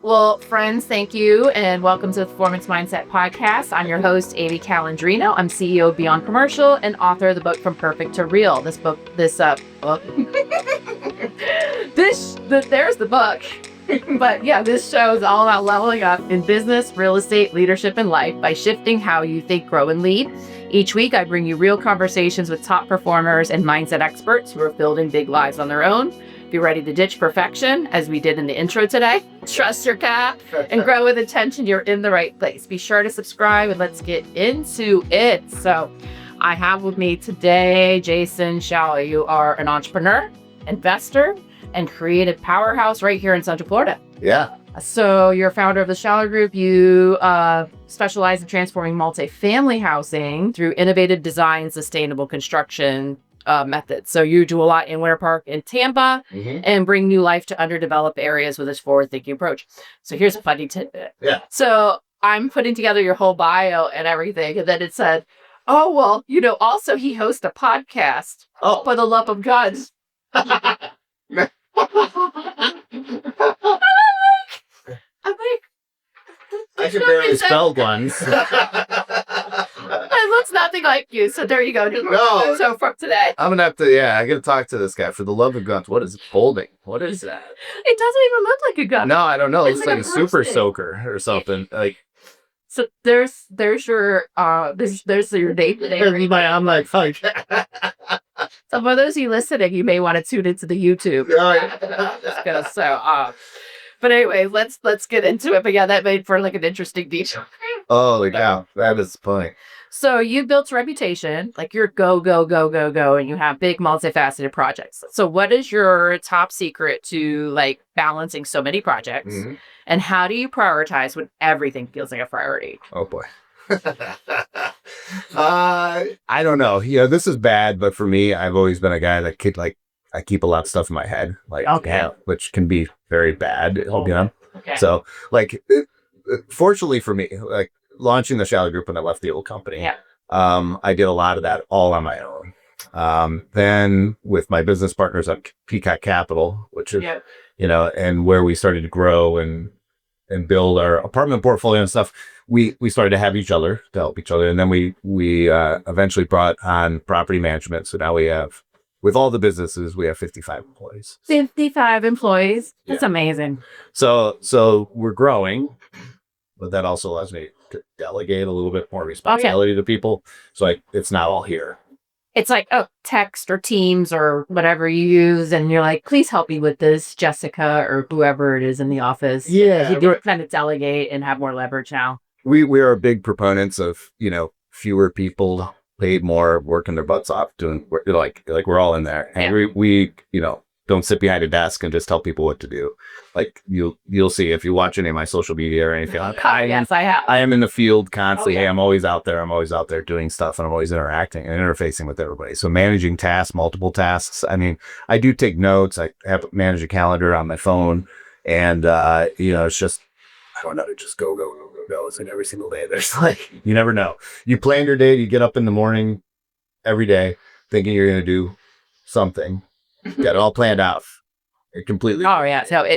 Well, friends, thank you and welcome to the Performance Mindset Podcast. I'm your host, Amy Calandrino. I'm CEO of Beyond Commercial and author of the book From Perfect to Real. There's the book. But yeah, this show is all about leveling up in business, real estate, leadership, and life by shifting how you think, grow, and lead. Each week, I bring you real conversations with top performers and mindset experts who are building big lives on their own. Be ready to ditch perfection, as we did in the intro today. Trust your cap and grow with intention. You're in the right place. Be sure to subscribe and let's get into it. So I have with me today, Jason Schaller. You are an entrepreneur, investor, and creative powerhouse right here in Central Florida. Yeah. So you're a founder of the Schaller Group. You specialize in transforming multifamily housing through innovative design, sustainable construction methods. So you do a lot in Winter Park in Tampa and bring new life to underdeveloped areas with this forward-thinking approach. So here's a funny tidbit. Yeah. So I'm putting together your whole bio and everything, and then it said, oh, well, also he hosts a podcast for the love of guns. I'm like, I can barely spell guns. It looks nothing like you, so there you go. No. So from today. I'm gonna have to, I gotta talk to this guy. For the love of guns, what is it holding? What is that? It doesn't even look like a gun. No, I don't know. It looks like a super broomstick. soaker or something. Like, So there's your date there. I'm like, fuck. So for those of you listening, you may want to tune into the YouTube. But anyway, let's get into it. But yeah, that made for like an interesting detail. Oh, yeah, that is funny. So you built a reputation, like you're go, and you have big multifaceted projects. So what is your top secret to like balancing so many projects? And how do you prioritize when everything feels like a priority? Oh boy. I don't know. This is bad, but for me, I've always been a guy that I keep a lot of stuff in my head, which can be very bad. Okay. So fortunately for me, like launching the Schaller Group when I left the old company, I did a lot of that all on my own. Then with my business partners at Peacock Capital, which is, and where we started to grow and build our apartment portfolio and stuff, we started to have each other to help each other. And then we eventually brought on property management. So now we have, with all the businesses, we have 55 employees. 55 employees. That's amazing. So we're growing, but that also allows me to delegate a little bit more responsibility to people. So it's not all here. It's like, text or Teams or whatever you use. And you're like, please help me with this, Jessica, or whoever it is in the office. Yeah. You do kind of delegate and have more leverage now. We are big proponents of, fewer people paid more, working their butts off, doing like we're all in there. And we don't sit behind a desk and just tell people what to do. Like you'll see if you watch any of my social media or anything. Yes, I have. I am in the field constantly. Hey, I'm always out there. I'm always out there doing stuff, and I'm always interacting and interfacing with everybody. So managing tasks, multiple tasks. I mean, I do take notes. I have to manage a calendar on my phone, and it's just, I don't know, just go. It's like every single day. There's you never know. You plan your day. You get up in the morning every day thinking you're going to do something. Got it all planned out. It completely. Oh yeah. So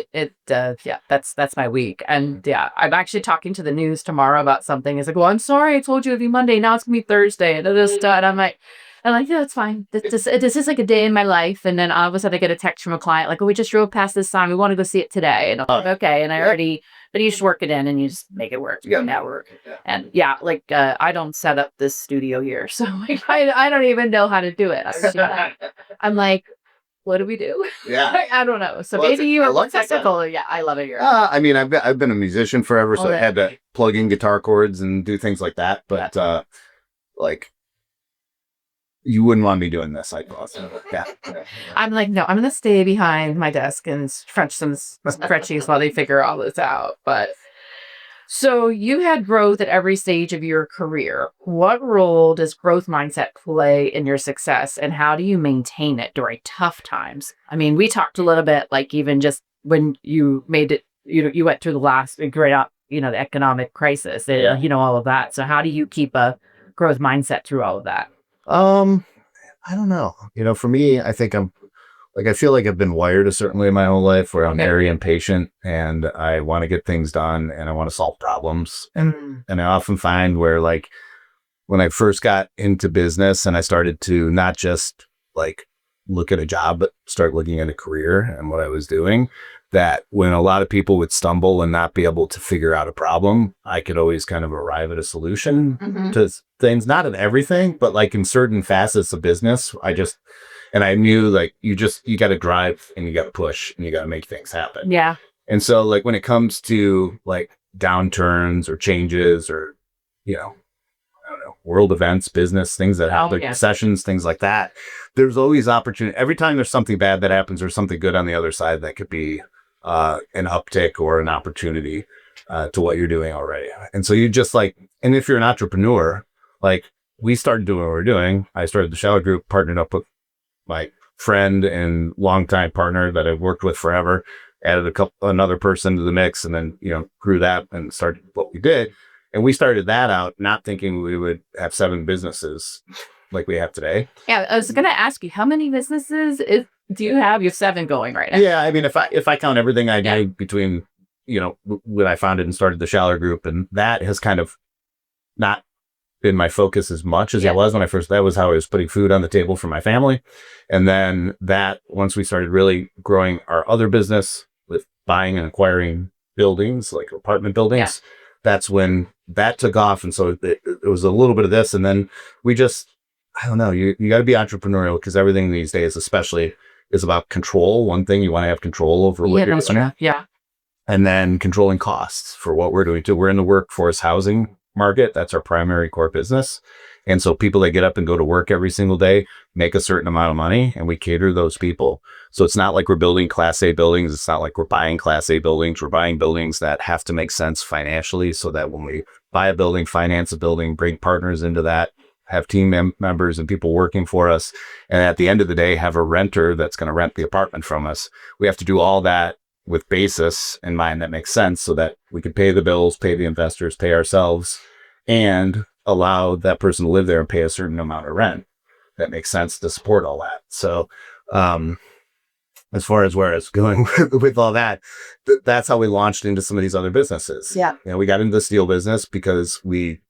that's my week. And I'm actually talking to the news tomorrow about something. It's like, well, I'm sorry, I told you it'd be Monday. Now it's gonna be Thursday. And I'm like, yeah, it's fine. This is like a day in my life. And then all of a sudden I get a text from a client like, oh, we just drove past this sign. We want to go see it today. And I'm like, okay. And but you just work it in and you just make it work. Yeah. Network. And I don't set up this studio here. So I don't even know how to do it. I'm like, what do we do? Yeah. I don't know. So maybe you are more technical. Yeah, I love it here. I mean, I've been a musician forever, so I had to plug in guitar chords and do things like that. But you wouldn't want me doing this, I thought. Yeah. I'm like, no, I'm going to stay behind my desk and crunch some spreadsheets while they figure all this out. But so you had growth at every stage of your career. What role does growth mindset play in your success, and how do you maintain it during tough times? I mean, we talked a little bit, like even just when you made it, you went through the last great, the economic crisis, all of that. So how do you keep a growth mindset through all of that? I don't know. For me, I think I'm like I feel like I've been wired a certain way my whole life where I'm very impatient and I want to get things done and I want to solve problems. And I often find where like when I first got into business and I started to not just like look at a job, but start looking at a career and what I was doing, that when a lot of people would stumble and not be able to figure out a problem, I could always kind of arrive at a solution to things, not in everything, but like in certain facets of business. And I knew like you got to drive and you got to push and you got to make things happen. Yeah. And so like when it comes to like downturns or changes or, you know, I don't know, world events, business, things that happen, sessions, things like that, there's always opportunity. Every time there's something bad that happens or something good on the other side, that could be an uptick or an opportunity to what you're doing already. And so you just like, and if you're an entrepreneur, like we started doing what we're doing. I started the Schaller Group, partnered up with my friend and longtime partner that I've worked with forever, added another person to the mix, and then, you know, grew that and started what we did. And we started that out not thinking we would have 7 businesses like we have today. Yeah, I was going to ask you, how many businesses do you have? You have 7 going right now. Yeah, I mean, if I count everything I did between, you know, when I founded and started the Schaller Group, and that has kind of not been my focus as much as it was when I first, that was how I was putting food on the table for my family. And then that, once we started really growing our other business with buying and acquiring buildings, like apartment buildings, that's when that took off. And so it was a little bit of this. And then we just, I don't know, you got to be entrepreneurial because everything these days, especially, is about control. One thing, you want to have control over what you're doing. Yeah. And then controlling costs for what we're doing too. We're in the workforce housing market. That's our primary core business. And so people that get up and go to work every single day make a certain amount of money, and we cater those people. So it's not like we're building Class A buildings. It's not like we're buying Class A buildings. We're buying buildings that have to make sense financially so that when we buy a building, finance a building, bring partners into that, have team members and people working for us, and at the end of the day, have a renter that's going to rent the apartment from us. We have to do all that with basis in mind that makes sense so that we can pay the bills, pay the investors, pay ourselves, and allow that person to live there and pay a certain amount of rent that makes sense to support all that. So as far as where it's going with all that, that's how we launched into some of these other businesses. Yeah. You know, we got into the steel business because we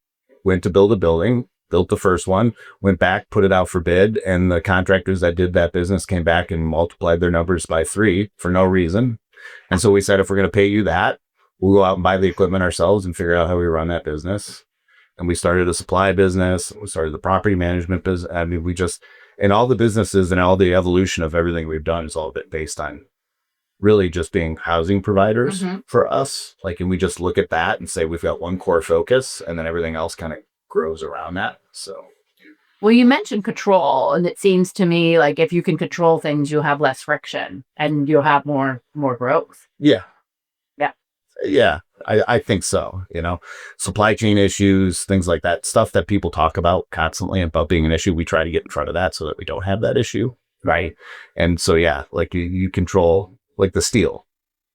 went to build a building, built the first one, went back, put it out for bid, and the contractors that did that business came back and multiplied their numbers by 3 for no reason. And so we said, if we're going to pay you that, we'll go out and buy the equipment ourselves and figure out how we run that business. And we started a supply business. We started the property management business. I mean, and all the businesses and all the evolution of everything we've done is all been based on really just being housing providers for us. Like, and we just look at that and say, we've got one core focus, and then everything else kind of grows around that. So. Well, you mentioned control, and it seems to me like if you can control things, you'll have less friction and you'll have more growth. Yeah. Yeah. Yeah. I think so. You know, supply chain issues, things like that, stuff that people talk about constantly about being an issue. We try to get in front of that so that we don't have that issue. Right. And so, yeah, like you control like the steel,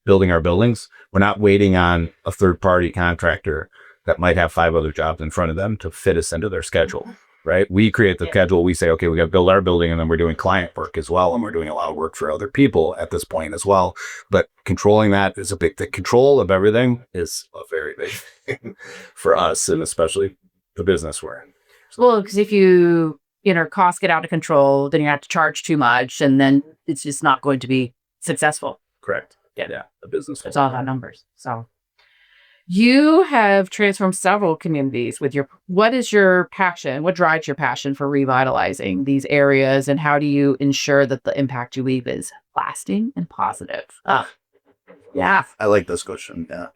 building our buildings. We're not waiting on a third party contractor that might have 5 other jobs in front of them to fit us into their schedule. Right. We create the schedule. We say, okay, we got to build our building, and then we're doing client work as well. And we're doing a lot of work for other people at this point as well. But controlling that is the control of everything is a very big thing for us, and especially the business we're in. Well, because if costs get out of control, then you have to charge too much, and then it's just not going to be successful. Correct. Yeah. The business. It's all about numbers. So. You have transformed several communities what is your passion? What drives your passion for revitalizing these areas, and how do you ensure that the impact you leave is lasting and positive? Yeah. I like this question. Yeah.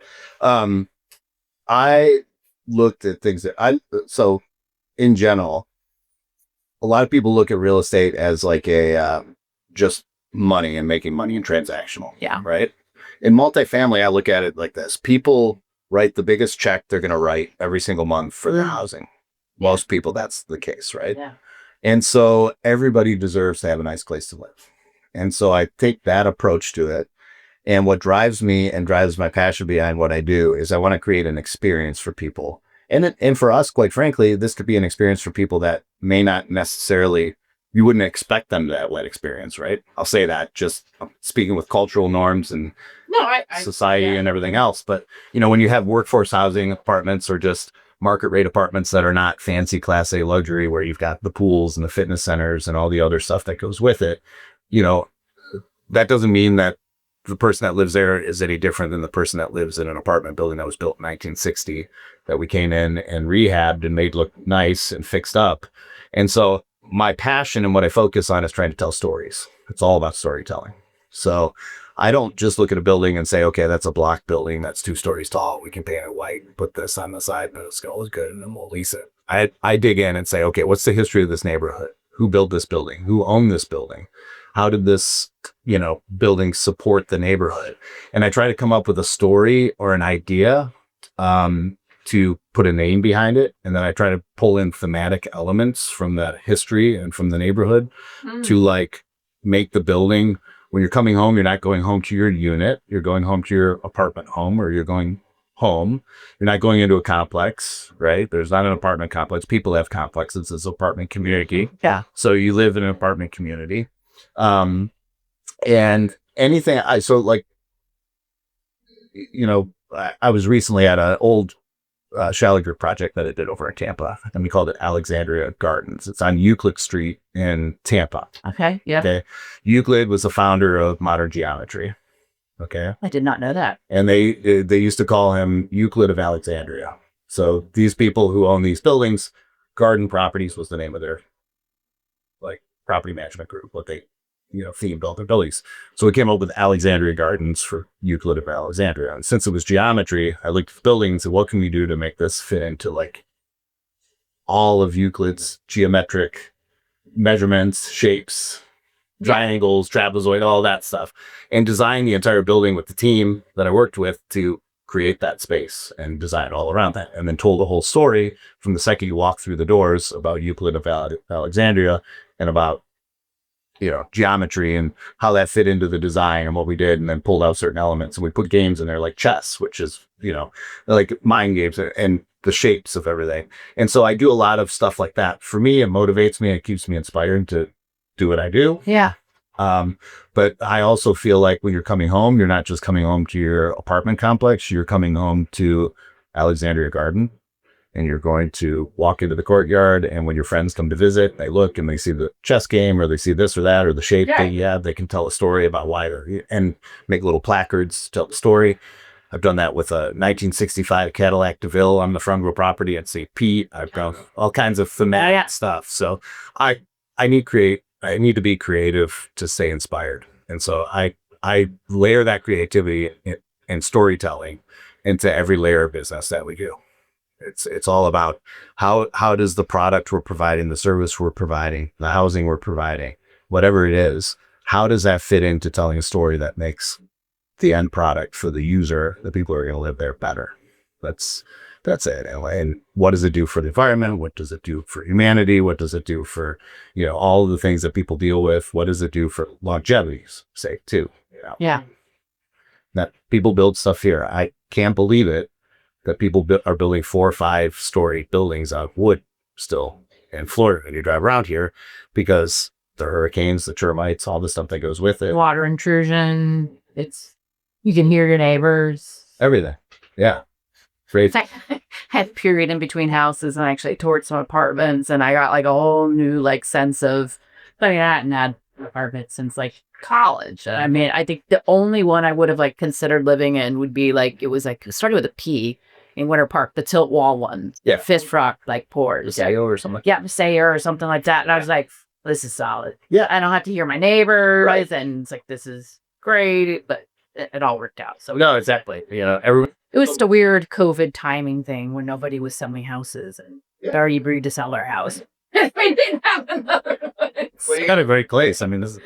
I looked at things so in general, a lot of people look at real estate as like just money and making money and transactional. Yeah. Right. In multifamily, I look at it like this. People write the biggest check they're going to write every single month for their housing. Most people, that's the case, right? Yeah. And so everybody deserves to have a nice place to live. And so I take that approach to it. And what drives me and drives my passion behind what I do is I want to create an experience for people. And for us, quite frankly, this could be an experience for people that may not necessarily you wouldn't expect them to have that experience, right? I'll say that just speaking with cultural norms and society and everything else. But, when you have workforce housing apartments or just market rate apartments that are not fancy class A luxury, where you've got the pools and the fitness centers and all the other stuff that goes with it, that doesn't mean that the person that lives there is any different than the person that lives in an apartment building that was built in 1960 that we came in and rehabbed and made look nice and fixed up. And so my passion and what I focus on is trying to tell stories. It's all about storytelling. So I don't just look at a building and say, okay, that's a block building that's 2 stories tall. We can paint it white, put this on the side, but it's going to look good, and then we'll lease it. I dig in and say, okay, what's the history of this neighborhood? Who built this building? Who owned this building? How did this, building support the neighborhood? And I try to come up with a story or an idea to put a name behind it. And then I try to pull in thematic elements from that history and from the neighborhood to make the building. When you're coming home, you're not going home to your unit. You're going home to your apartment home, or you're going home. You're not going into a complex, right? There's not an apartment complex. People have complexes. It's an apartment community. Yeah. So you live in an apartment community. And anything, I was recently at an old Schaller Group project that I did over in Tampa, and we called it Alexandria Gardens. It's on Euclid Street in Tampa. Okay. Yeah. Okay. Euclid was the founder of modern geometry. Okay. I did not know that. And they used to call him Euclid of Alexandria. So these people who own these buildings, Garden Properties was the name of their property management group, what they themed all their buildings. So we came up with Alexandria Gardens for Euclid of Alexandria. And since it was geometry, I looked at the buildings and what can we do to make this fit into all of Euclid's geometric measurements, shapes, triangles, trapezoid, all that stuff, and design the entire building with the team that I worked with to create that space and design all around that. And then told the whole story from the second you walk through the doors about Euclid of Alexandria and about geometry and how that fit into the design and what we did, and then pulled out certain elements. And we put games in there like chess, which is, like mind games, and the shapes of everything. And so I do a lot of stuff like that. For me, it motivates me. It keeps me inspired to do what I do. Yeah. But I also feel like when you're coming home, you're not just coming home to your apartment complex, you're coming home to Alexandria Garden. And you're going to walk into the courtyard, and when your friends come to visit, they look and they see the chess game, or they see this or that, or the shape that you have. They can tell a story about why, and make little placards to tell the story. I've done that with a 1965 Cadillac DeVille on the front of a property at St. Pete. I've done all kinds of thematic stuff. So I need to be creative to stay inspired. And so I layer that creativity and storytelling into every layer of business that we do. It's all about how does the product we're providing, the service we're providing, the housing we're providing, whatever it is, how does that fit into telling a story that makes the end product for the user, the people who are going to live there, better? That's it anyway. And what does it do for the environment? What does it do for humanity? What does it do for all of the things that people deal with? What does it do for longevity's sake too? Yeah. That people build stuff here. I can't believe it that people are building 4 or 5 story buildings out of wood still in Florida. And you drive around here because the hurricanes, the termites, all the stuff that goes with it. Water intrusion. You can hear your neighbors. Everything. Yeah. Great. I had a period in between houses, and I actually toured some apartments, and I got a whole new sense of, I hadn't had an apartment since college. I mean, I think the only one I would have considered living in would be it started with a P. In Winter Park, the tilt wall one. Yeah. Fist rock pours. Paseo or something. Paseo or something like that. And I was like, this is solid. Yeah. I don't have to hear my neighbors. Right. And it's this is great. But it all worked out. So no, exactly. Everyone. It was just a weird COVID timing thing when nobody was selling houses, and Barry agreed to sell our house. We didn't have another one. Well, you got a great place. I mean, this is...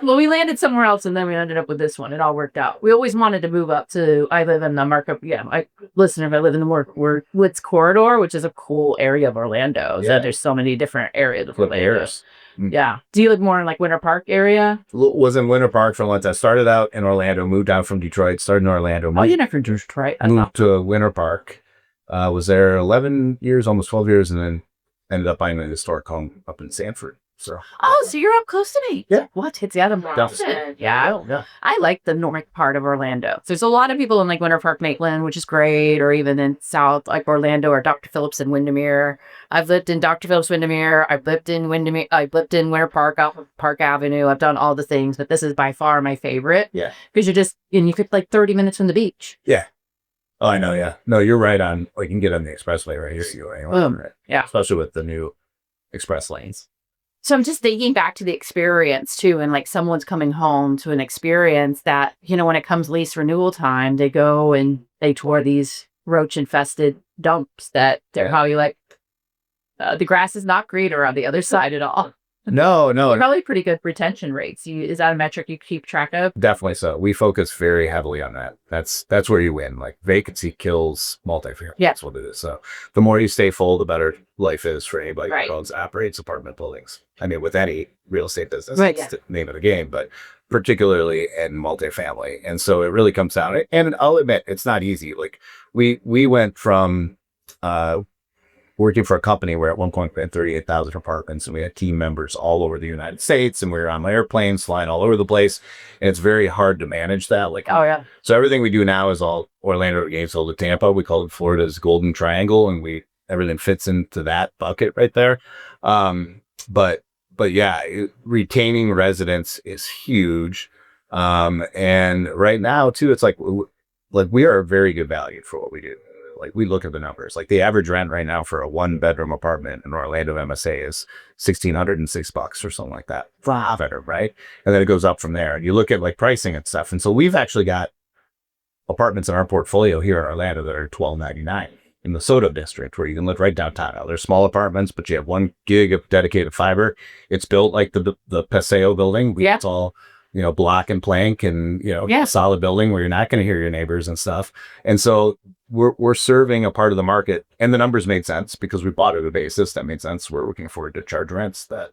we landed somewhere else, and then we ended up with this one. It all worked out. We always wanted to move up to, I live in the market. Yeah, I live in the Woods Corridor, which is a cool area of Orlando. So there's so many different areas of Orlando. Yeah. Do you live more in Winter Park area? Was in Winter Park for a long time. Started out in Orlando, moved out from Detroit, started in Orlando. You're not from Detroit. Moved to Winter Park. Was there 11 years, almost 12 years, and then ended up buying a historic home up in Sanford. So Oh, so you're up close to me. Yeah. What? It's the other mountain. Yeah. I like the north part of Orlando. There's a lot of people in like Winter Park, Maitland, which is great, or even in South, like Orlando or Dr. Phillips and Windermere. I've lived in Dr. Phillips, Windermere. I've lived in Windermere. I've lived in Winter Park, off of Park Avenue. I've done all the things, but this is by far my favorite. Yeah. Because you could like 30 minutes from the beach. Yeah. Oh, I know. Yeah. No, you're right on. Like, you can get on the expressway right here. You anyway. Right? Yeah. Especially with the new express lanes. So I'm just thinking back to the experience too, and like someone's coming home to an experience that, when it comes lease renewal time, they go and they tour these roach infested dumps that they're probably like, the grass is not greener on the other side at all. No. Probably pretty good retention rates. Is that a metric you keep track of? Definitely so. We focus very heavily on that. That's where you win. Like, vacancy kills multifamily. Yeah. That's what it is. So the more you stay full, the better life is for anybody Right. who owns, operates apartment buildings. I mean, with any real estate business, Right, it's the name of the game, but particularly in multifamily. And so it really comes down. And I'll admit, it's not easy. Like, we went from working for a company where at one point we had 38,000 apartments, and we had team members all over the United States, and we were on airplanes flying all over the place. And it's very hard to manage that. Like, Oh yeah. so everything we do now is all Orlando, Gainesville to Tampa. We call it Florida's Golden Triangle, and everything fits into that bucket right there. But yeah, retaining residents is huge. And right now too, it's like we are very good value for what we do. Like, we look at the numbers. Like, the average rent right now for a 1-bedroom apartment in Orlando MSA is $1,606 or something like that. Wow. Bedroom, right? And then it goes up from there. And you look at like pricing and stuff. And so we've actually got apartments in our portfolio here in Orlando that are $1,299 in the Soto district, where you can live right downtown. Now, they're small apartments, but you have 1 gig of dedicated fiber. It's built like the Paseo building. Yeah. It's all, block and plank, and, solid building where you're not going to hear your neighbors and stuff. And so we're serving a part of the market, and the numbers made sense because we bought at a basis that made sense, where we can afford to charge rents that,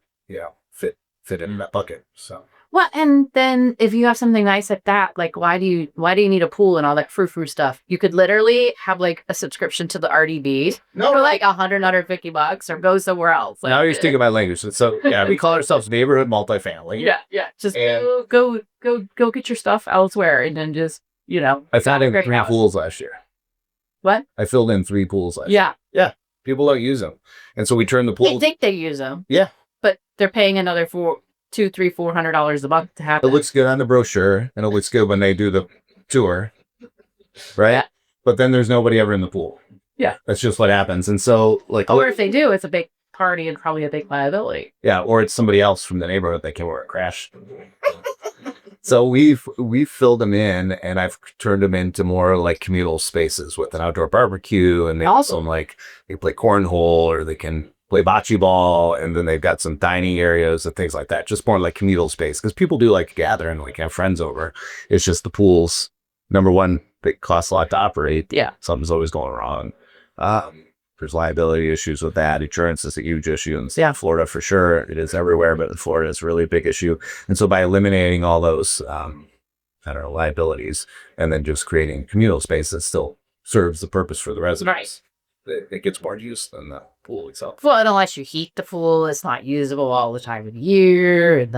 fit in that bucket. So. Well, and then if you have something nice like that, like why do you need a pool and all that frou-frou stuff? You could literally have like a subscription to the RDB for like $150 or go somewhere else. Like, now you're speaking my language. So yeah, we call ourselves neighborhood multifamily. Yeah. Just go get your stuff elsewhere, and then just I found in 3 pools last year. What? I filled in 3 pools last year. Yeah. People don't use them, and so we turn the pool. They think they use them. Yeah, but they're paying another $400 a month to have it. Looks good on the brochure, and it looks good when they do the tour, right? Yeah. But then there's nobody ever in the pool. Yeah, that's just what happens. And so, like, or if they do, it's a big party and probably a big liability. Yeah, or it's somebody else from the neighborhood that came over and crashed. So we've filled them in, and I've turned them into more like communal spaces with an outdoor barbecue, and they also like they play cornhole, or they can play bocce ball, and then they've got some dining areas and things like that. Just more like communal space, because people do like to gather and like have friends over. It's just the pools. Number one, it costs a lot to operate. Yeah, something's always going wrong. There's liability issues with that. Insurance is a huge issue in Florida for sure. It is everywhere, but in Florida it's a really big issue. And so by eliminating all those, liabilities, and then just creating communal space that still serves the purpose for the residents, it gets more use than the pool itself. Well, and unless you heat the pool, it's not usable all the time of the year. And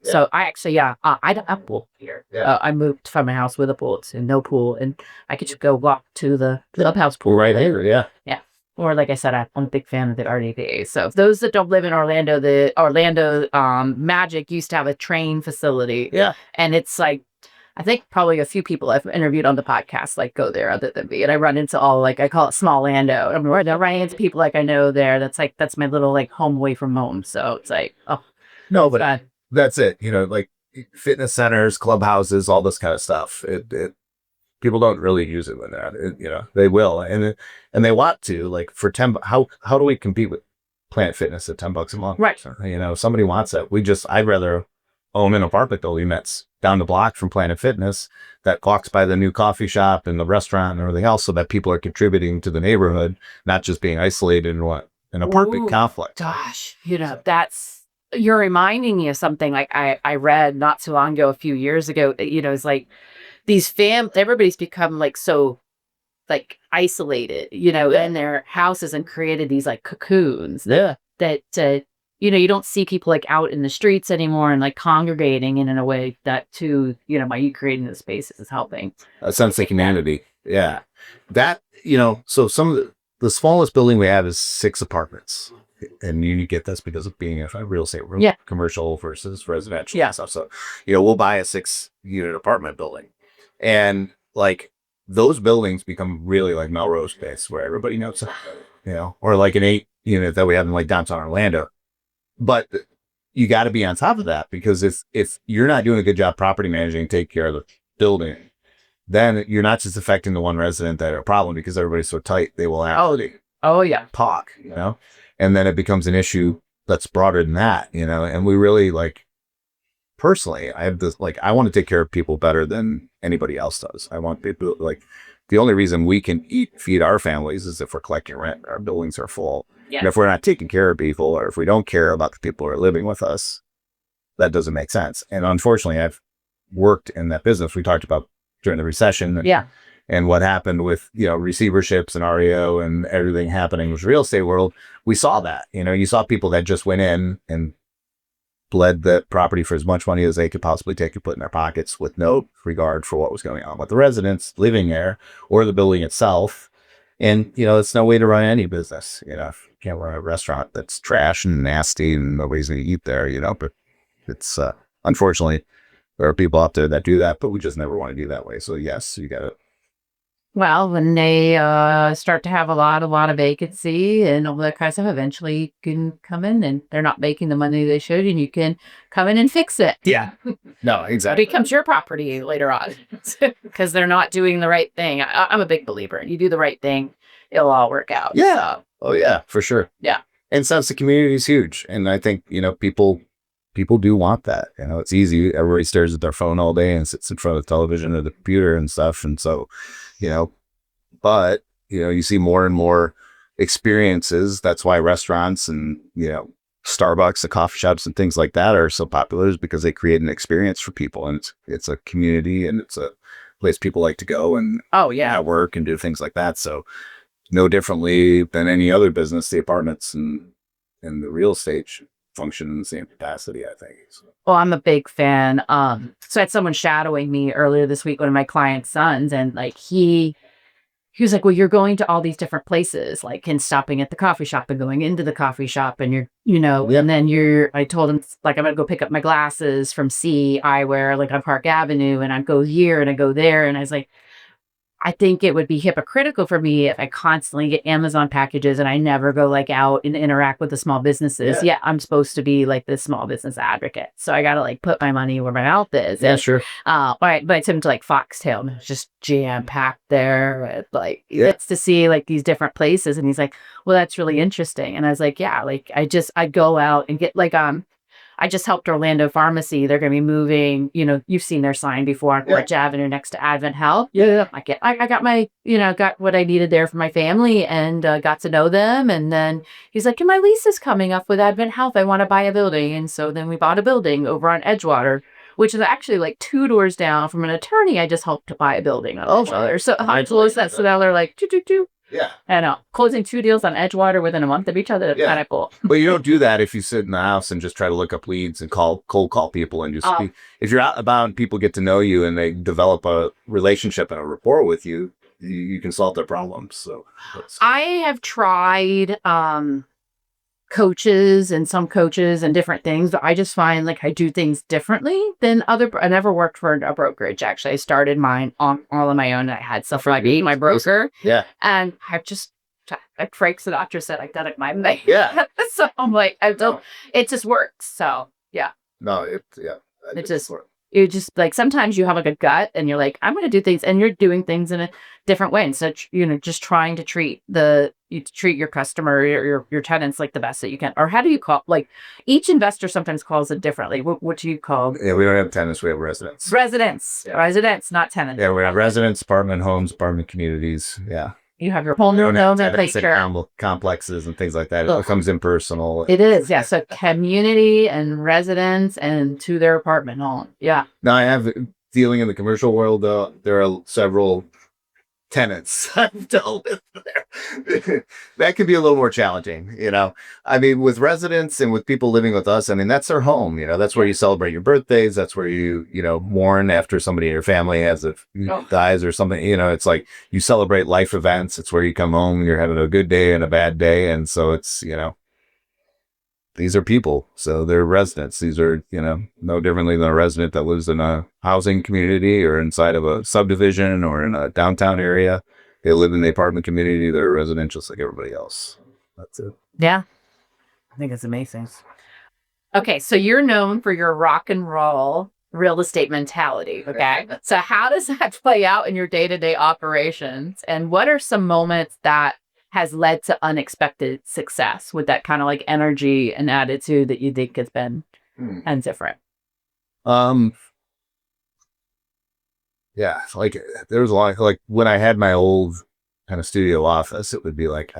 So I actually, I don't have a pool here. Yeah. I moved from a house with a pool to no pool, and I could just go walk to the clubhouse pool right here. Yeah. Yeah. Or like I said, I'm a big fan of the RDA. So those that don't live in Orlando, the Orlando Magic used to have a train facility. Yeah. And it's like, I think probably a few people I've interviewed on the podcast like go there other than me. And I run into all, like, I call it small Lando. I'm running into people like I know there. That's my little like home away from home. So it's like, no, but fun. That's it. Like fitness centers, clubhouses, all this kind of stuff. People don't really use it when they're, they will. And they want to, like, for 10, how do we compete with Planet Fitness at $10 a month? Right. So, somebody wants it. I'd rather own an apartment building that's down the block from Planet Fitness that walks by the new coffee shop and the restaurant and everything else, so that people are contributing to the neighborhood, not just being isolated in an apartment complex. Gosh, you're reminding me of something like I read not too long ago, a few years ago, it's like, these everybody's become like so like isolated, in their houses, and created these like cocoons that you don't see people like out in the streets anymore and like congregating in a way that too, by you creating the spaces is helping. A sense of humanity. Yeah. That, so some of the smallest building we have is 6 apartments. And you get this because of being a real estate, commercial versus residential and stuff. So, we'll buy a 6-unit apartment building. And like those buildings become really like Melrose Place where everybody knows, or like an 8-unit that we have in like downtown Orlando. But you got to be on top of that because if you're not doing a good job property managing, take care of the building, then you're not just affecting the one resident that are a problem because everybody's so tight. They will actually talk, and then it becomes an issue that's broader than that, and we really personally, I have this, I want to take care of people better than anybody else does. I want people, the only reason we can feed our families is if we're collecting rent, our buildings are full. Yeah. And if we're not taking care of people, or if we don't care about the people who are living with us, that doesn't make sense. And unfortunately, I've worked in that business. We talked about during the recession. And what happened with, receiverships and REO and everything happening with real estate world. We saw that, you saw people that just went in and bled the property for as much money as they could possibly take and put in their pockets with no regard for what was going on with the residents living there or the building itself. And, it's no way to run any business. If you can't run a restaurant that's trash and nasty and nobody's going to eat there, but it's, unfortunately, there are people out there that do that, but we just never want to do that way. So yes, you got to. Well, when they start to have a lot of vacancy and all that kind of stuff, eventually you can come in and they're not making the money they should, and you can come in and fix it. Yeah. No, exactly. It becomes your property later on because they're not doing the right thing. I'm a big believer. You do the right thing, it'll all work out. Yeah. So. Oh, yeah, for sure. Yeah. And sense of community is huge. And I think, people do want that. It's easy. Everybody stares at their phone all day and sits in front of the television or the computer and stuff. And so, but, you see more and more experiences. That's why restaurants and, Starbucks and coffee shops and things like that are so popular, is because they create an experience for people. And it's a community and it's a place people like to go and work and do things like that. So no differently than any other business, the apartments and the real estate function in the same capacity, I think. So. Well, I'm a big fan. So I had someone shadowing me earlier this week, one of my client's sons, and he was like, well, you're going to all these different places, and stopping at the coffee shop and going into the coffee shop, and and then I told him, I'm going to go pick up my glasses from C Eyewear, on Park Avenue, and I go here and I go there. And I was like, I think it would be hypocritical for me if I constantly get Amazon packages and I never go out and interact with the small businesses. Yeah, I'm supposed to be the small business advocate. So I got to put my money where my mouth is. Yeah, sure. But I took him to Foxtail, and it was just jam packed there. He gets to see these different places. And he's like, well, that's really interesting. And I was like, yeah, I'd go out and get I just helped Orlando Pharmacy. They're going to be moving, you've seen their sign before on Porch Avenue next to Advent Health. Yeah. I got my, got what I needed there for my family and got to know them. And then he's like, my lease is coming up with Advent Health. I want to buy a building. And so then we bought a building over on Edgewater, which is actually 2 doors down from an attorney I just helped to buy a building on Edgewater. So how close that? So now they're like, Yeah. And closing 2 deals on Edgewater within a month of each other. That's kind of cool. But you don't do that if you sit in the house and just try to look up leads and cold call people and just if you're out about and people get to know you and they develop a relationship and a rapport with you, you can solve their problems. So I have tried coaches and different things, but I just find I do things differently than I never worked for a brokerage. Actually, I started mine all on my own. I had stuff for my broker. Yeah. And I've just, like Frank Sinatra said, I've done it my way. Yeah. So I'm it just works. So yeah. No, it just works. You just sometimes you have a gut and you're I'm going to do things, and you're doing things in a different way. And so, just trying to treat your customer or your tenants the best that you can. Or how do you call, each investor sometimes calls it differently. What do you call? Yeah, we don't have tenants. We have residents. Residents, not tenants. Yeah, we have residents, apartment homes, apartment communities. Yeah. You have your whole new home and place complexes and things like that. It becomes impersonal. It is, yeah. So community and residents and to their apartment home. Yeah. Now I have dealing in the commercial world, though, there are several tenants I've dealt with there. that can be a little more challenging, you know. I mean, with residents and with people living with us, I mean, that's their home, you know. That's where you celebrate your birthdays. That's where you know, mourn after somebody in your family dies or something. You know, it's like you celebrate life events. It's where you come home, you're having a good day and a bad day, and so it's, you know, these are people, so they're residents. These are, you know, no differently than a resident that lives in a housing community or inside of a subdivision or in a downtown area. They live in the apartment community. They're a resident just like everybody else. That's it. Yeah. I think it's amazing. Okay, so you're known for your rock and roll real estate mentality. Okay. So how does that play out in your day-to-day operations? And what are some moments that has led to unexpected success with that kind of like energy and attitude that you think has been and different? Yeah, like there was a lot, like when I had my old kind of studio office, it would be like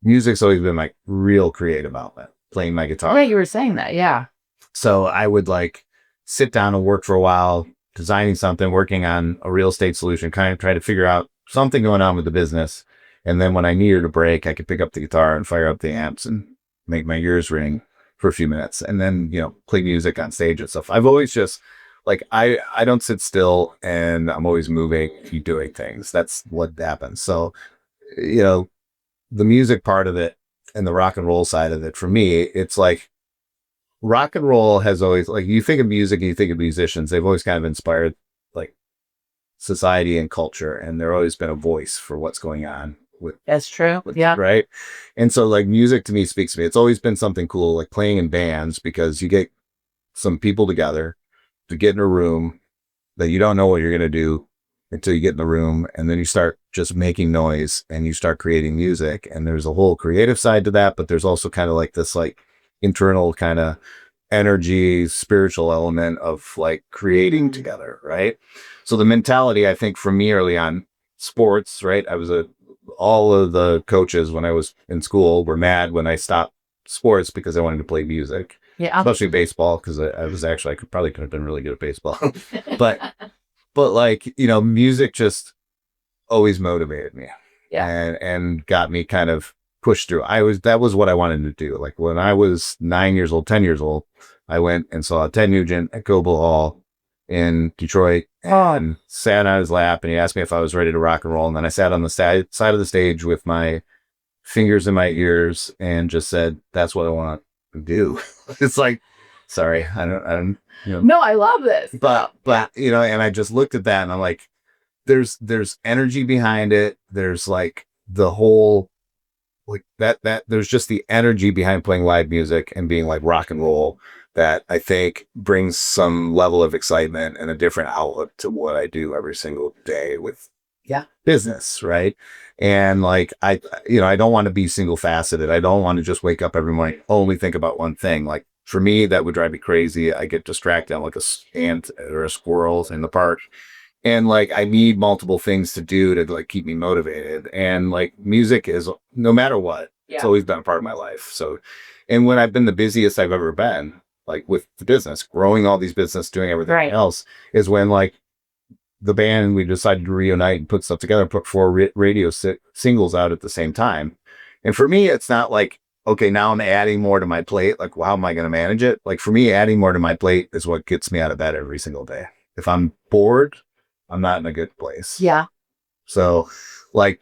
music's always been my real creative outlet, playing my guitar. Yeah, you were saying that. Yeah. So I would like sit down and work for a while, designing something, working on a real estate solution, kind of try to figure out something going on with the business. And then when I needed a break, I could pick up the guitar and fire up the amps and make my ears ring for a few minutes and then, you know, play music on stage and stuff. I've always just like, I don't sit still and I'm always moving, keep doing things. That's what happens. So, you know, the music part of it and the rock and roll side of it, for me, it's like rock and roll has always, like, you think of music and you think of musicians, they've always kind of inspired like society and culture, and they're always been a voice for what's going on with. That's true. Yeah. Right. And so like music to me speaks to me. It's always been something cool, like playing in bands, because you get some people together to get in a room that you don't know what you're going to do until you get in the room, and then you start just making noise and you start creating music. And there's a whole creative side to that, but there's also kind of like this like internal kind of energy, spiritual element of like creating together, right? So the mentality, I think, for me early on, sports, right? All of the coaches when I was in school were mad when I stopped sports because I wanted to play music. Yeah. Especially baseball, because I could have been really good at baseball. but like, you know, music just always motivated me. Yeah. And got me kind of pushed through. That was what I wanted to do. Like when I was 10 years old, I went and saw Ted Nugent at Cobo Hall in Detroit and sat on his lap, and he asked me if I was ready to rock and roll. And then I sat on the side of the stage with my fingers in my ears and just said, that's what I want to do. It's like, sorry, I don't, you know. No, I love this. But, you know, and I just looked at that and I'm like, there's energy behind it. There's like the whole, like that there's just the energy behind playing live music and being like rock and roll that I think brings some level of excitement and a different outlook to what I do every single day with business, right? And like I don't want to be single faceted. I don't want to just wake up every morning only think about one thing. Like for me, that would drive me crazy. I get distracted. I'm like a ant or a squirrel in the park. And like, I need multiple things to do to like keep me motivated. And like music is, no matter what, it's always been a part of my life. So, and when I've been the busiest I've ever been, like with the business, growing all these business, doing everything else, is when like the band, we decided to reunite and put stuff together, put 4 radio singles out at the same time. And for me, it's not like, okay, now I'm adding more to my plate. Like, how am I going to manage it? Like for me, adding more to my plate is what gets me out of bed every single day. If I'm bored, I'm not in a good place. Yeah. So like,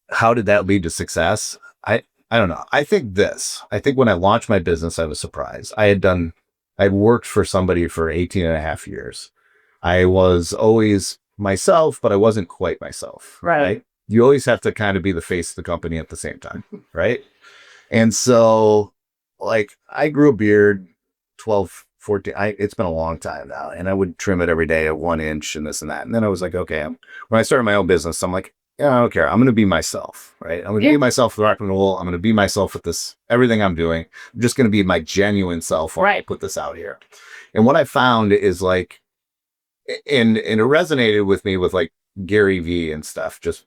how did that lead to success? I don't know. I think when I launched my business, I was surprised. I'd worked for somebody for 18 and a half years. I was always myself, but I wasn't quite myself. Right? You always have to kind of be the face of the company at the same time. Right. And so like I grew a beard 12, 14, it's been a long time now, and I would trim it every day at 1 inch and this and that. And then I was like, okay, when I started my own business, I'm like, yeah, I don't care. I'm going to be myself, right? I'm going to be myself with rock and roll. I'm going to be myself with this, everything I'm doing. I'm just going to be my genuine self when I put this out here. And what I found is like, and it resonated with me with like Gary V and stuff, just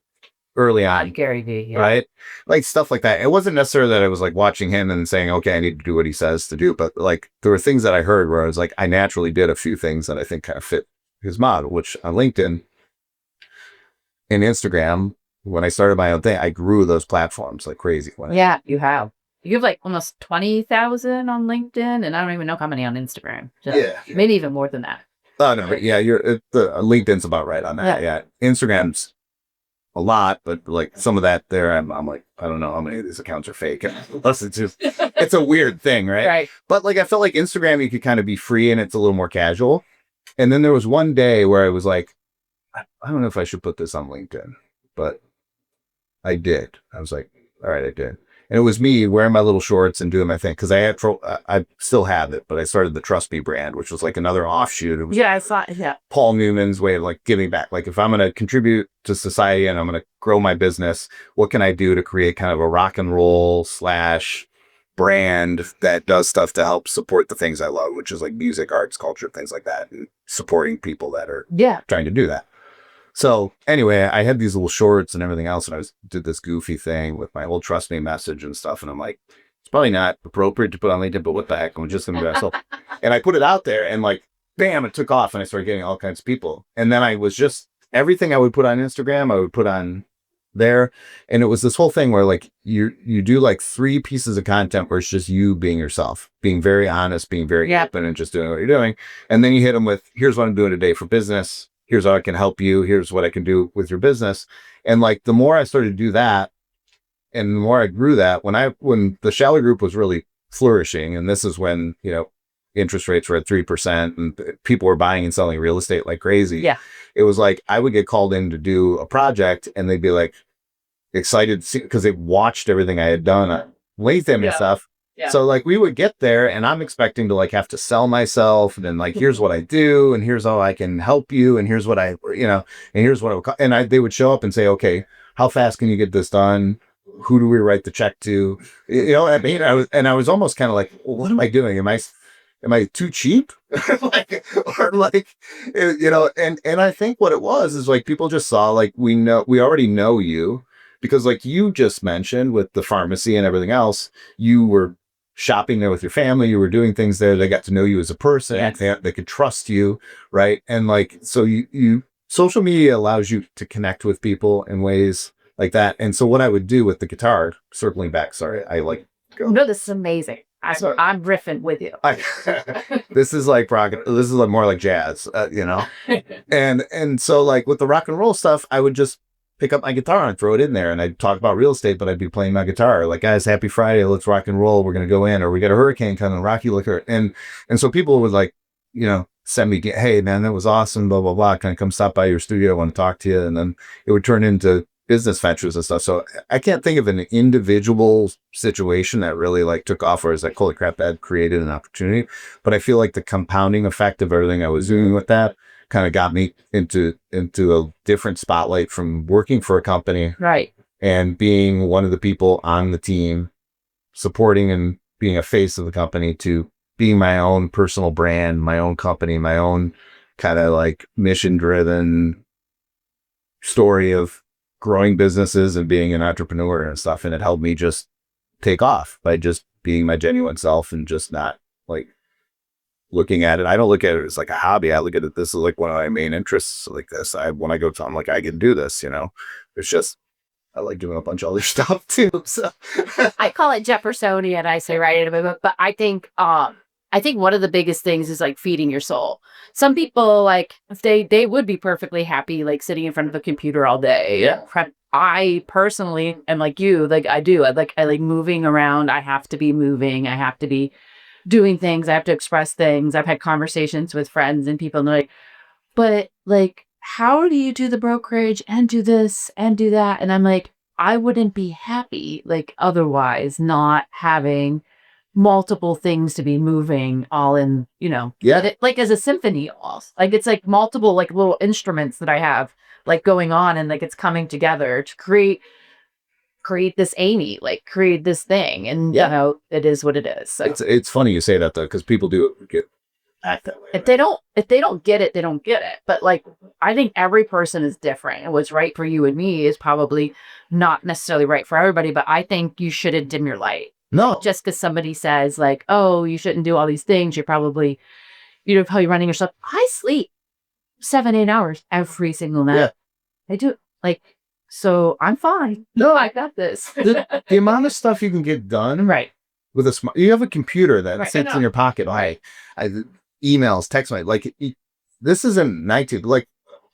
early on. Gary V, right? Like stuff like that. It wasn't necessarily that I was like watching him and saying, okay, I need to do what he says to do. But like there were things that I heard where I was like, I naturally did a few things that I think kind of fit his model, which on LinkedIn and Instagram, when I started my own thing, I grew those platforms like crazy. Yeah, you have. You have like almost 20,000 on LinkedIn, and I don't even know how many on Instagram. So Yeah. maybe even more than that. Oh no, but yeah, the LinkedIn's about right on that. Yeah. Instagram's a lot, but like some of that there, I'm like, I don't know how many of these accounts are fake. Unless it's just, it's a weird thing, right? Right. But like, I felt like Instagram, you could kind of be free and it's a little more casual. And then there was one day where I was like, I don't know if I should put this on LinkedIn, but I did. I was like, all right, I did. And it was me wearing my little shorts and doing my thing. Cause I still have it, but I started the Trust Me brand, which was like another offshoot. It was Yeah, I saw. Yeah. Paul Newman's way of like giving back. Like if I'm going to contribute to society and I'm going to grow my business, what can I do to create kind of a rock and roll / brand that does stuff to help support the things I love, which is like music, arts, culture, things like that, and supporting people that are trying to do that. So anyway, I had these little shorts and everything else, and I did this goofy thing with my whole Trust Me message and stuff. And I'm like, it's probably not appropriate to put on LinkedIn, but what the heck? I'm just going to do myself. And I put it out there and like, bam, it took off and I started getting all kinds of people. And then I was just, everything I would put on Instagram, I would put on there. And it was this whole thing where like you do like 3 pieces of content where it's just you being yourself, being very honest, being very open and just doing what you're doing. And then you hit them with, here's what I'm doing today for business. Here's how I can help you. Here's what I can do with your business. And like, the more I started to do that and the more I grew that, when the Schaller Group was really flourishing, and this is when, you know, interest rates were at 3% and people were buying and selling real estate like crazy. Yeah. It was like, I would get called in to do a project and they'd be like excited because they watched everything I had done on LinkedIn and stuff. Yeah. So like we would get there and I'm expecting to like have to sell myself and then like, here's what I do and here's how I can help you. And here's what and here's what they would show up and say, okay, how fast can you get this done? Who do we write the check to? I mean, I was almost kind of like, well, what am I doing? Am I too cheap? And I think what it was is like, people just saw, like, we already know you because like you just mentioned with the pharmacy and everything else, you were shopping there with your family, you were doing things there. They got to know you as a person. Yes. They could trust you. Right. And like, so you social media allows you to connect with people in ways like that. And so what I would do with the guitar, circling back, sorry, I like go. No, this is amazing. I'm riffing with you. This is like rock. This is like more like jazz, and so like with the rock and roll stuff, I would just pick up my guitar and throw it in there, and I'd talk about real estate, but I'd be playing my guitar. Like, guys, happy Friday, let's rock and roll. We're gonna go in, or we got a hurricane coming. Rocky, look her, and so people would like, send me, hey man, that was awesome, blah blah blah. Can I come stop by your studio? I want to talk to you, and then it would turn into business ventures and stuff. So I can't think of an individual situation that really like took off where it's like, holy crap, that created an opportunity. But I feel like the compounding effect of everything I was doing with that kind of got me into a different spotlight from working for a company. Right. And being one of the people on the team, supporting and being a face of the company, to being my own personal brand, my own company, my own kind of like mission driven story of growing businesses and being an entrepreneur and stuff. And it helped me just take off by just being my genuine self and just not like looking at it. I don't look at it as like a hobby. I look at it, this is like one of my main interests like this. When I go to, I'm like, I can do this, it's just, I like doing a bunch of other stuff too. So I call it Jeffersonian. I say right in a moment, but I think one of the biggest things is like feeding your soul. Some people, like, if they would be perfectly happy like sitting in front of a computer all day. Yeah. I personally am like you, like I do. I like moving around. I have to be moving. I have to be doing things. I have to express things. I've had conversations with friends and people, and they're like, but like, how do you do the brokerage and do this and do that? And I'm like, I wouldn't be happy like otherwise, not having multiple things to be moving all in, like as a symphony almost. Like it's like multiple like little instruments that I have like going on, and like it's coming together to create this Amy, like create this thing. And it is what it is. So it's funny you say that though, because people do act that way. If they don't get it, they don't get it. But like, I think every person is different, and what's right for you and me is probably not necessarily right for everybody. But I think you shouldn't dim your light. No. Just because somebody says like, oh, you shouldn't do all these things, you're probably, how you're running yourself. I sleep 7-8 hours every single night. Yeah. I do. Like, So I'm fine. No, I got this. The amount of stuff you can get done Right. with a smart, you have a computer that Right. sits in your pocket. I emails, text, this isn't 19. Like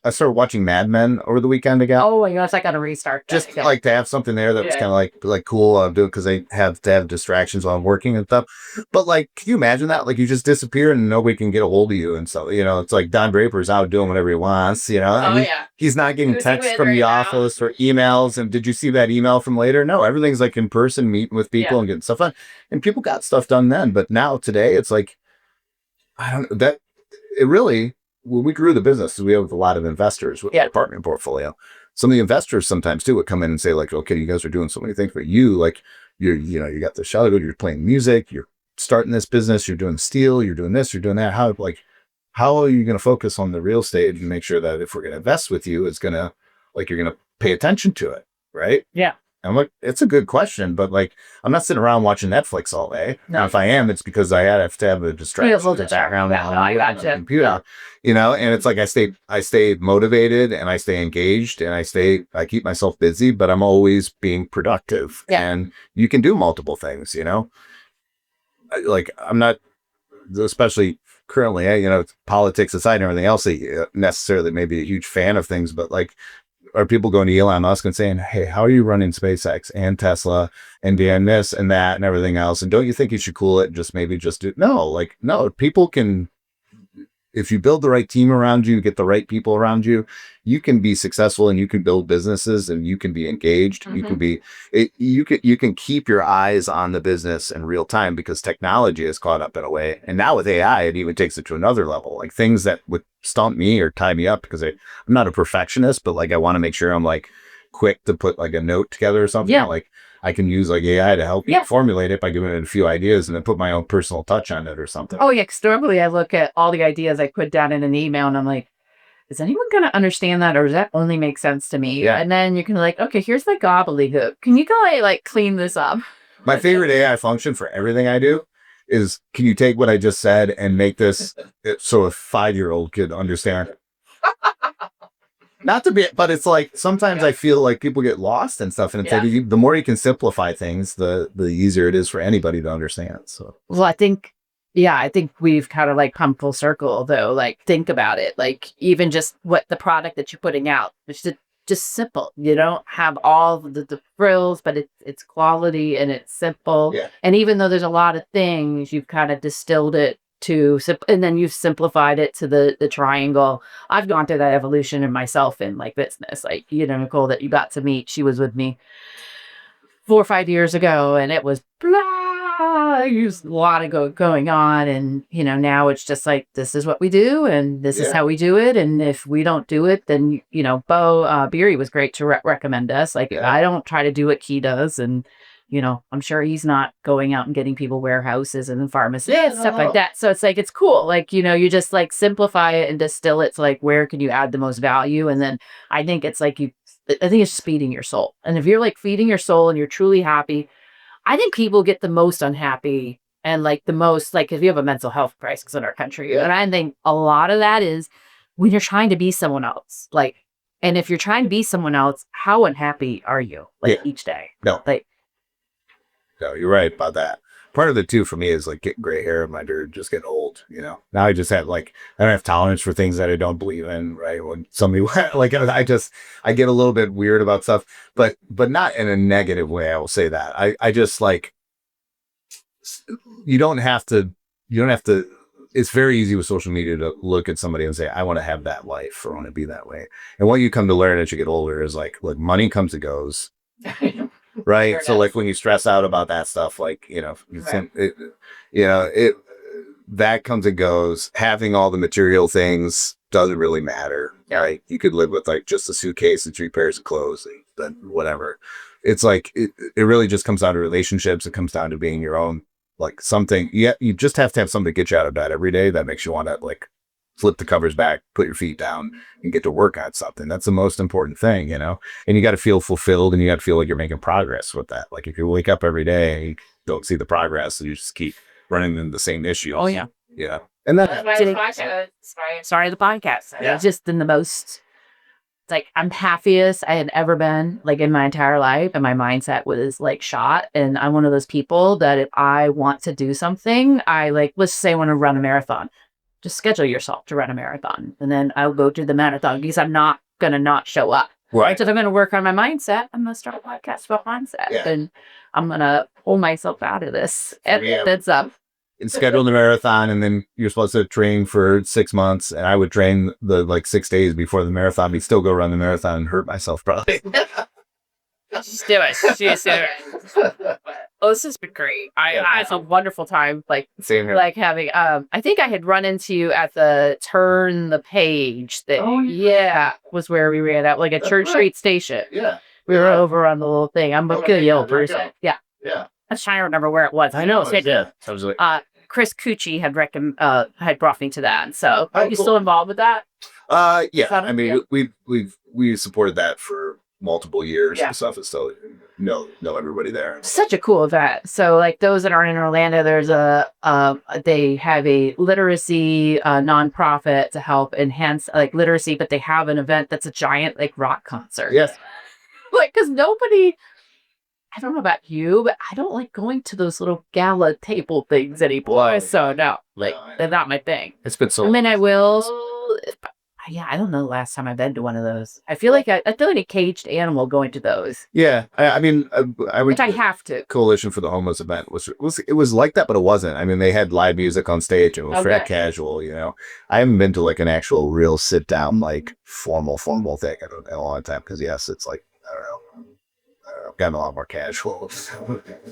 I started watching Mad Men over the weekend again. Oh my gosh, I got to restart that. Just like to have something there that was kind of like cool. I'm doing because I have to have distractions while I'm working and stuff. But like, can you imagine that? Like you just disappear and nobody can get a hold of you. And so, it's like Don Draper's out doing whatever he wants, and he's not getting texts from the office or emails. And did you see that email from later? No, everything's like in person, meeting with people and getting stuff done. And people got stuff done then. But now today it's like, I don't know that it really, when we grew the business, we have a lot of investors with the apartment portfolio. Some of the investors sometimes too would come in and say like, okay, you guys are doing so many things for you. Like you got the Schaller, you're playing music, you're starting this business, you're doing steel, you're doing this, you're doing that. How are you going to focus on the real estate and make sure that if we're going to invest with you, it's going to, like, you're going to pay attention to it. Right. Yeah. I'm like, it's a good question, but like, I'm not sitting around watching Netflix all day. No. Now, if I am, it's because I have to have a distraction background I got you. computer, and it's like I stay motivated and I stay engaged and I keep myself busy, but I'm always being productive. And you can do multiple things, like I'm not, especially currently, politics aside and everything else, necessarily maybe a huge fan of things, but like, are people going to Elon Musk and saying, hey, how are you running SpaceX and Tesla and doing this and that and everything else? And don't you think you should cool it? Just do. No, people can, if you build the right team around you, get the right people around you, you can be successful and you can build businesses and you can be engaged. You can be, you can keep your eyes on the business in real time because technology is caught up in a way. And now with AI, it even takes it to another level, like things that would stump me or tie me up because I'm not a perfectionist, but like, I want to make sure I'm like quick to put like a note together or something. Yeah. Like I can use like AI to help me formulate it by giving it a few ideas and then put my own personal touch on it or something. Oh yeah. Because normally I look at all the ideas I put down in an email and I'm like, is anyone going to understand that? Or does that only make sense to me? Yeah. And then you can like, okay, here's the gobbledygook. Can you go like clean this up? My favorite AI function for everything I do is, can you take what I just said and make this so a 5-year-old could understand? Not to be, but it's like, sometimes I feel like people get lost and stuff. And it's like, the more you can simplify things, the easier it is for anybody to understand. So, well, I think we've kind of like come full circle though. Like, think about it. Like, even just what the product that you're putting out, it's just simple. You don't have all the frills, but it's quality and it's simple. Yeah. And even though there's a lot of things, you've kind of distilled it to, and then you've simplified it to the triangle. I've gone through that evolution in myself in like business. Like, Nicole that you got to meet, she was with me 4 or 5 years ago and it was there's a lot of going on. And, now it's just like, this is what we do and this is how we do it. And if we don't do it, then, Bo Beery was great to recommend us. Like, I don't try to do what he does. And, I'm sure he's not going out and getting people warehouses and pharmacies and stuff like that. So it's like, it's cool. Like, you just like simplify it and distill it to like, where can you add the most value? And then I think it's like I think it's just feeding your soul. And if you're like feeding your soul and you're truly happy, I think people get the most unhappy and like the most, like, if you have a mental health crisis in our country. And I think a lot of that is when you're trying to be someone else. Like, and if you're trying to be someone else, how unhappy are you each day? No, you're right about that. Part of it too for me is like getting gray hair in my beard, just getting old, Now I just have I don't have tolerance for things that I don't believe in, right? When somebody like I get a little bit weird about stuff, but not in a negative way. I will say that. I just like, you don't have to, it's very easy with social media to look at somebody and say, I want to have that life or I want to be that way. And what you come to learn as you get older is like, look, money comes and goes. Right. So like when you stress out about that stuff, like, that comes and goes. Having all the material things doesn't really matter. Right. You could live with like just a suitcase and 3 pairs of clothes and then whatever. It's like, it really just comes down to relationships. It comes down to being your own, like something. Yeah. You just have to have something to get you out of bed every day that makes you want to like flip the covers back, put your feet down and get to work on something. That's the most important thing, and you got to feel fulfilled and you got to feel like you're making progress with that. Like if you wake up every day and you don't see the progress, you just keep running into the same issues. Oh yeah. Yeah. And that's why the podcast. Sorry, the podcast. It's just in the most It's like I'm happiest I had ever been like in my entire life. And my mindset was like shot. And I'm one of those people that if I want to do something, I like, let's say I want to run a marathon, just schedule yourself to run a marathon. And then I'll go do the marathon because I'm not going to not show up. Right. So if I'm going to work on my mindset, I'm going to start a podcast about mindset. Yeah. And I'm going to pull myself out of this. And that's up. And schedule the marathon, and then you're supposed to train for 6 months, and I would train the like 6 days before the marathon. We'd still go run the marathon and hurt myself probably. Just do it. Just do it. Oh, this has been great. I had a wonderful time. Like, same here. Like having, I think I had run into you at the Turn the Page that, was where we ran at, like a Church Street station. Yeah. We were over on the little thing. I'm a good yellow person. Yeah. Yeah. I'm trying to remember where it was. I know. Chris Cucci had brought me to that. So are you still involved with that? Yeah. I mean, we supported that for multiple years and stuff. And so know everybody there. Such a cool event. So like those that are in Orlando, there's they have a literacy nonprofit to help enhance like literacy, but they have an event that's a giant like rock concert. Yes. Like, because nobody, I don't know about you, but I don't like going to those little gala table things anymore. So no, like they're not my thing. It's been so. I mean, I will. Yeah, I don't know the last time I've been to one of those. I feel like I feel like a caged animal going to those. Yeah, I mean, I would. Which I have to. Coalition for the Homeless event was like that, but it wasn't. I mean, they had live music on stage. It was very casual, you know. I haven't been to like an actual real sit down, like formal thing in a long time because it's like I don't know. Gotten a lot more casual,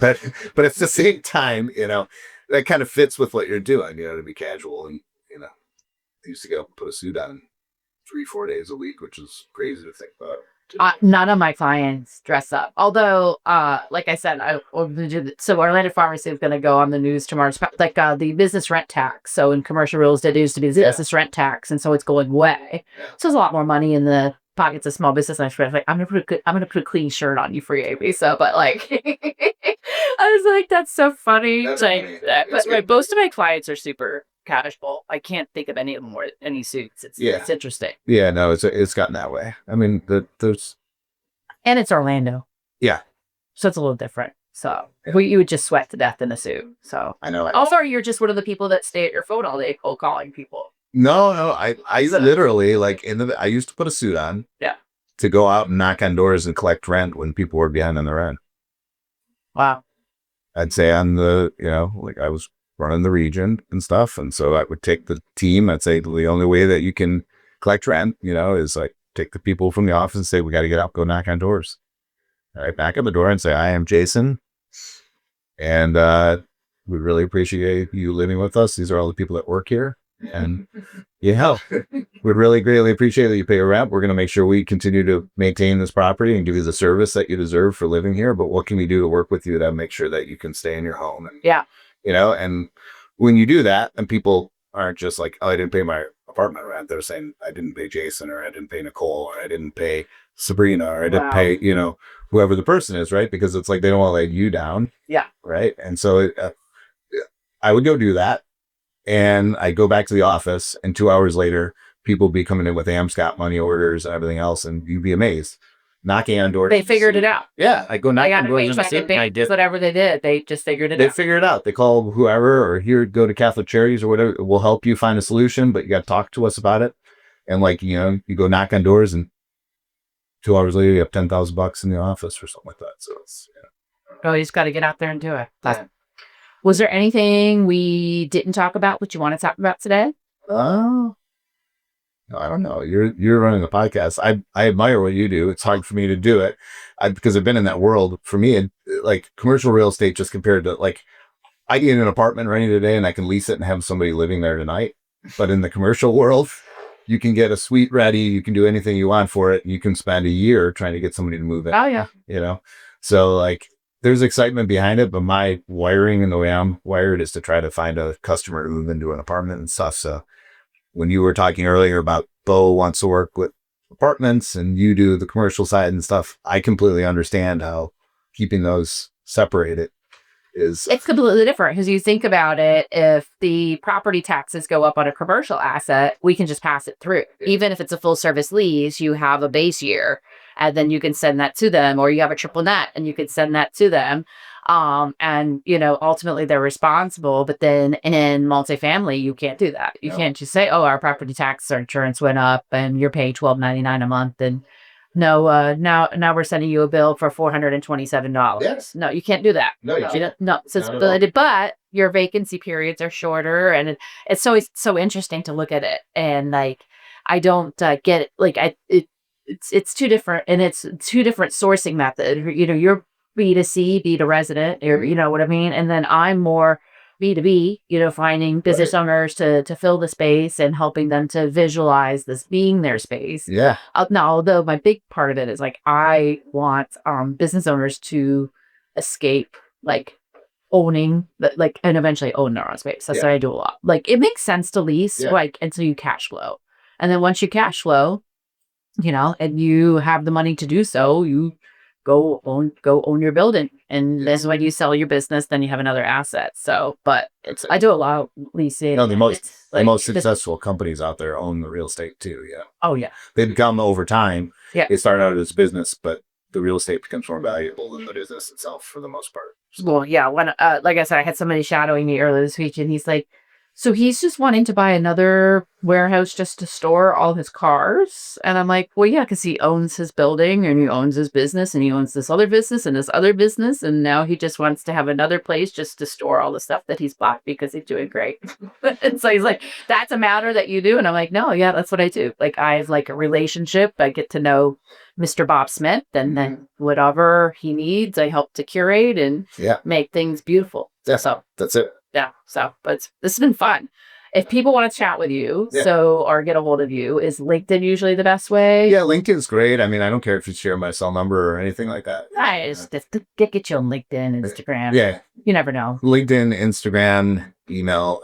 but at the same time, you know, that kind of fits with what you're doing, you know, to be casual. And you know, I used to go put a suit on 3-4 days a week, which is crazy to think about. None of my clients dress up, although like I said, so Orlando Pharmacy is going to go on the news tomorrow. It's like the business rent tax. So in commercial real estate, it used to be business rent tax, and so it's going way. So there's a lot more money in the pockets of small business. And I was like, I'm gonna put a clean shirt on you for you, Amy. So, but like, I was like, that's so funny. That's like, but most of my clients are super casual. I can't think of any of them wear any suits. It's interesting. Yeah, no, it's gotten that way. I mean, there's, and it's Orlando. Yeah, so it's a little different. So you would just sweat to death in a suit. So I know. Also, you're just one of the people that stay at your phone all day cold calling people. No, I literally like I used to put a suit on. Yeah. To go out and knock on doors and collect rent when people were behind on the rent. Wow. I'd say on the, you know, like I was running the region and stuff. And so I would take the team. I'd say the only way that you can collect rent, you know, is like take the people from the office and say, we got to get out, go knock on doors. All right. Back at the door and say, I am Jason. And we really appreciate you living with us. These are all the people that work here. And we'd really greatly appreciate that you pay your rent. We're going to make sure we continue to maintain this property and give you the service that you deserve for living here. But what can we do to work with you to make sure that you can stay in your home? And, you know, and when you do that, and people aren't just like, oh, I didn't pay my apartment rent. They're saying, I didn't pay Jason, or I didn't pay Nicole, or I didn't pay Sabrina, or I didn't pay, you know, whoever the person is, right? Because it's like they don't want to let you down. Yeah. Right. And so I would go do that. And I go back to the office, and 2 hours later, people be coming in with AMSCOT money orders and everything else, and you'd be amazed. Knocking on doors. They figured it out. Yeah, I go knocking on doors. I did whatever they did. They just figured it out. They figured it out. They call whoever, or here, go to Catholic Charities or whatever. We'll help you find a solution, but you got to talk to us about it. And like, you know, you go knock on doors, and 2 hours later, you have $10,000 in the office or something like that. So it's you just got to get out there and do it. Was there anything we didn't talk about that you want to talk about today? No, I don't know. You're running a podcast. I admire what you do. It's hard for me to do it because I've been in that world. For me, like commercial real estate, just compared to like, I get an apartment renting today and I can lease it and have somebody living there tonight. But in the commercial world, you can get a suite ready. You can do anything you want for it. And you can spend a year trying to get somebody to move in. Oh yeah. You know, so like, there's excitement behind it, but my wiring and the way I'm wired is to try to find a customer to move into an apartment and stuff. So when you were talking earlier about Bo wants to work with apartments and you do the commercial side and stuff, I completely understand how keeping those separated is. It's completely different because you think about it. If the property taxes go up on a commercial asset, we can just pass it through. Even if it's a full service lease, you have a base year and then you can send that to them, or you have a triple net and you can send that to them. And ultimately they're responsible, but then in multifamily, you can't do that. You can't just say, oh, our property tax or insurance went up and you're paying $12.99 a month. And no, now we're sending you a bill for $427. Yes. No, you can't do that. No, you can't. No, but your vacancy periods are shorter, and it's always so interesting to look at it. And like, I don't get it. Like, it's too different, and it's two different sourcing method. You're B2C, B to resident, or you know what I mean. And then I'm more B2B, finding business owners to fill the space and helping them to visualize this being their space. Yeah. Now, although my big part of it is like, I want business owners to escape like owning, like, and eventually own their own space. That's what I do a lot. Like, it makes sense to lease, like, until you cash flow. And then once you cash flow, and you have the money to do so, you go own your building, and then when you sell your business, then you have another asset. So, but I do a lot of leasing. The most successful companies out there own the real estate too. Yeah. Oh yeah. They become over time. Yeah. They started out as business, but the real estate becomes more valuable than the business itself for the most part. Well, yeah. When like I said, I had somebody shadowing me earlier this week, and he's like, so he's just wanting to buy another warehouse just to store all his cars. And I'm like, well, yeah, because he owns his building and he owns his business and he owns this other business and this other business. And now he just wants to have another place just to store all the stuff that he's bought because he's doing great. And so he's like, that's a matter that you do. And I'm like, no, yeah, that's what I do. Like, I have like a relationship. I get to know Mr. Bob Smith, and then whatever he needs, I help to curate and make things beautiful. Yeah, so that's it. Yeah. So, but this has been fun. If people want to chat with you, or get a hold of you, is LinkedIn usually the best way? Yeah, LinkedIn's great. I mean, I don't care if you share my cell number or anything like that. I just get you on LinkedIn, Instagram. Yeah. You never know. LinkedIn, Instagram, email,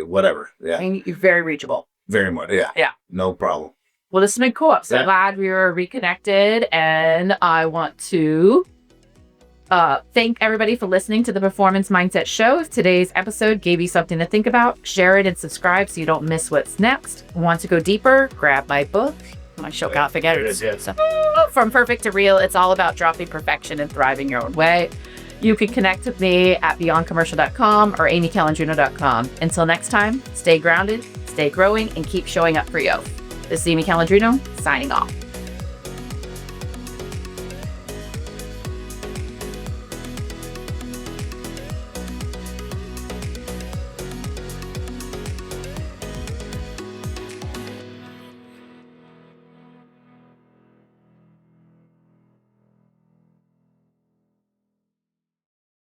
whatever. Yeah. I mean, you're very reachable. Very much. Yeah. Yeah. No problem. Well, this has been cool. I'm so glad we were reconnected, and I want to thank everybody for listening to the Performance Mindset Show. If today's episode gave you something to think about, share it and subscribe so you don't miss what's next. Want to go deeper? Grab my book. My show can't forget it. So, From Perfect to Real, it's all about dropping perfection and thriving your own way. You can connect with me at beyondcommercial.com or amycalandrino.com. Until next time, stay grounded, stay growing, and keep showing up for you. This is Amy Calandrino, signing off.